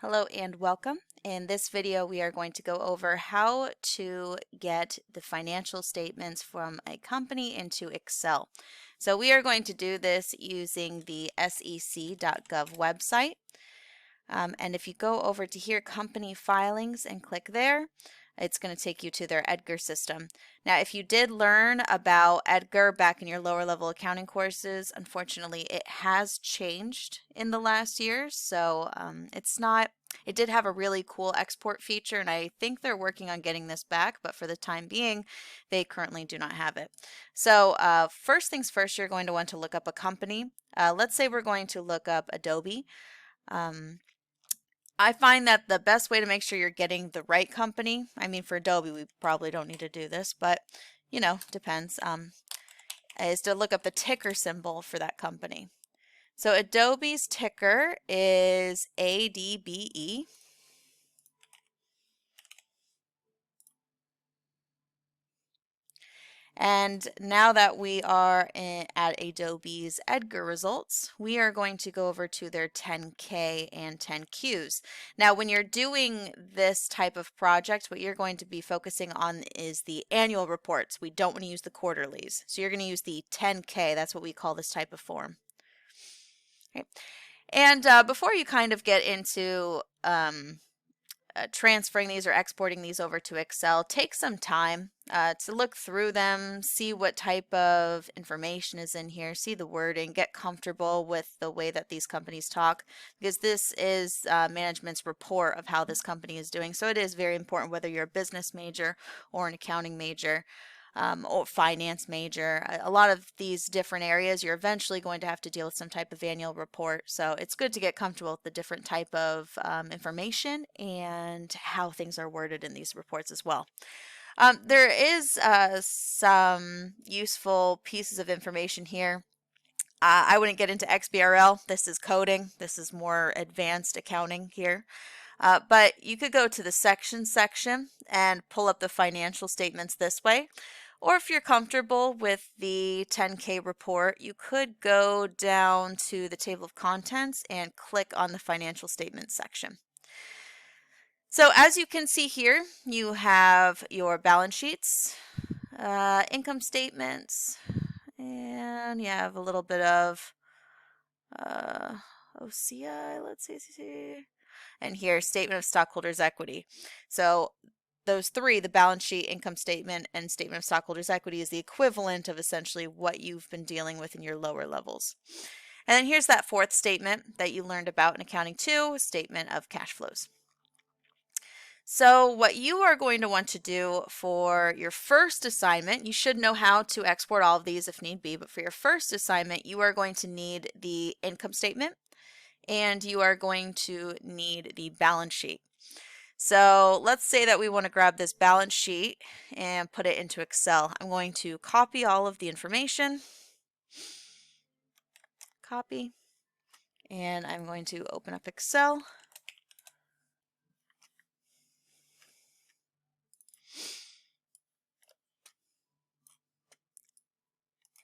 Hello and welcome. In this video, we are going to go over how to get the financial statements from a company into Excel. So we are going to do this using the sec.gov website. And if you go over to here, company filings, and click there, it's going to take you to their Edgar system. Now, if you did learn about Edgar back in your lower level accounting courses, unfortunately, it has changed in the last year. So it did have a really cool export feature, and I think they're working on getting this back, but for the time being, they currently do not have it. So first things first, you're going to want to look up a company. Let's say we're going to look up Adobe. I find that the best way to make sure you're getting the right company, I mean, for Adobe, we probably don't need to do this, but depends, is to look up the ticker symbol for that company. So Adobe's ticker is ADBE. And now that we are at Adobe's Edgar results, we are going to go over to their 10K and 10Qs. Now, when you're doing this type of project, what you're going to be focusing on is the annual reports. We don't want to use the quarterlies. So you're going to use the 10K. That's what we call this type of form. Okay. And before you kind of get into transferring these or exporting these over to Excel, take some time to look through them, see what type of information is in here, see the wording, get comfortable with the way that these companies talk, because this is management's report of how this company is doing. So it is very important whether you're a business major or an accounting major. Or finance major. A lot of these different areas, you're eventually going to have to deal with some type of annual report. So it's good to get comfortable with the different type of information and how things are worded in these reports as well. There is some useful pieces of information here. I wouldn't get into XBRL. This is coding. This is more advanced accounting here. But you could go to the section and pull up the financial statements this way. Or if you're comfortable with the 10K report, you could go down to the table of contents and click on the financial statements section. So as you can see here, you have your balance sheets, income statements, and you have a little bit of OCI, let's see. And here, statement of stockholders' equity. So those three, the balance sheet, income statement, and statement of stockholders' equity, is the equivalent of essentially what you've been dealing with in your lower levels. And then here's that fourth statement that you learned about in Accounting 2, statement of cash flows. So what you are going to want to do for your first assignment, you should know how to export all of these if need be, but for your first assignment, you are going to need the income statement and you are going to need the balance sheet. So let's say that we want to grab this balance sheet and put it into Excel. I'm going to copy all of the information, copy, and I'm going to open up Excel.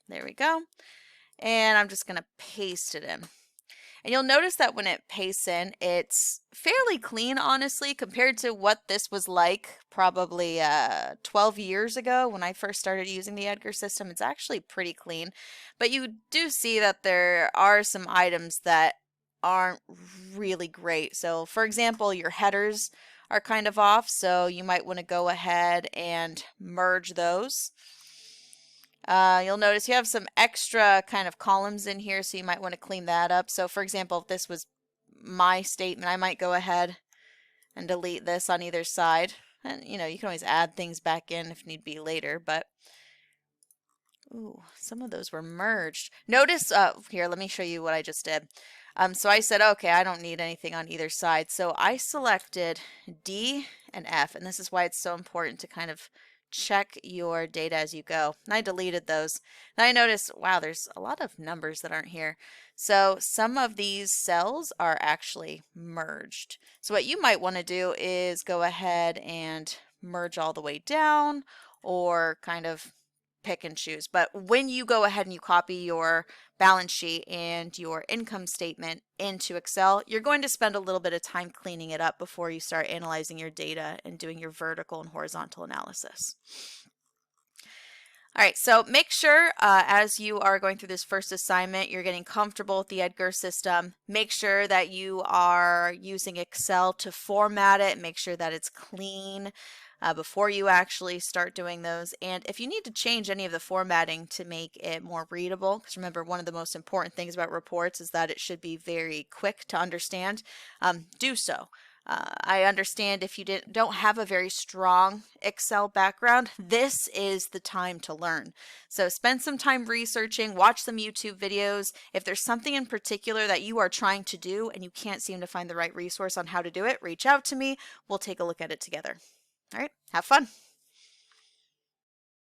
There we go. And I'm just going to paste it in. And you'll notice that when it pastes in, it's fairly clean, honestly, compared to what this was like probably 12 years ago when I first started using the Edgar system. It's actually pretty clean. But you do see that there are some items that aren't really great. So, for example, your headers are kind of off, so you might want to go ahead and merge those. You'll notice you have some extra kind of columns in here, so you might want to clean that up. So for example, if this was my statement, I might go ahead and delete this on either side. And you can always add things back in if need be later, but ooh, some of those were merged. Notice, here, let me show you what I just did. So I said, okay, I don't need anything on either side. So I selected D and F, and this is why it's so important to kind of check your data as you go. And I deleted those. Then I noticed, wow, there's a lot of numbers that aren't here. So some of these cells are actually merged. So what you might want to do is go ahead and merge all the way down, or kind of pick and choose. But when you go ahead and you copy your balance sheet and your income statement into Excel, you're going to spend a little bit of time cleaning it up before you start analyzing your data and doing your vertical and horizontal analysis. All right, so make sure as you are going through this first assignment, you're getting comfortable with the Edgar system. Make sure that you are using Excel to format it. Make sure that it's clean before you actually start doing those. And if you need to change any of the formatting to make it more readable, because remember, one of the most important things about reports is that it should be very quick to understand, do so. I understand if you don't have a very strong Excel background, this is the time to learn. So spend some time researching, watch some YouTube videos. If there's something in particular that you are trying to do and you can't seem to find the right resource on how to do it, reach out to me. We'll take a look at it together. All right, have fun.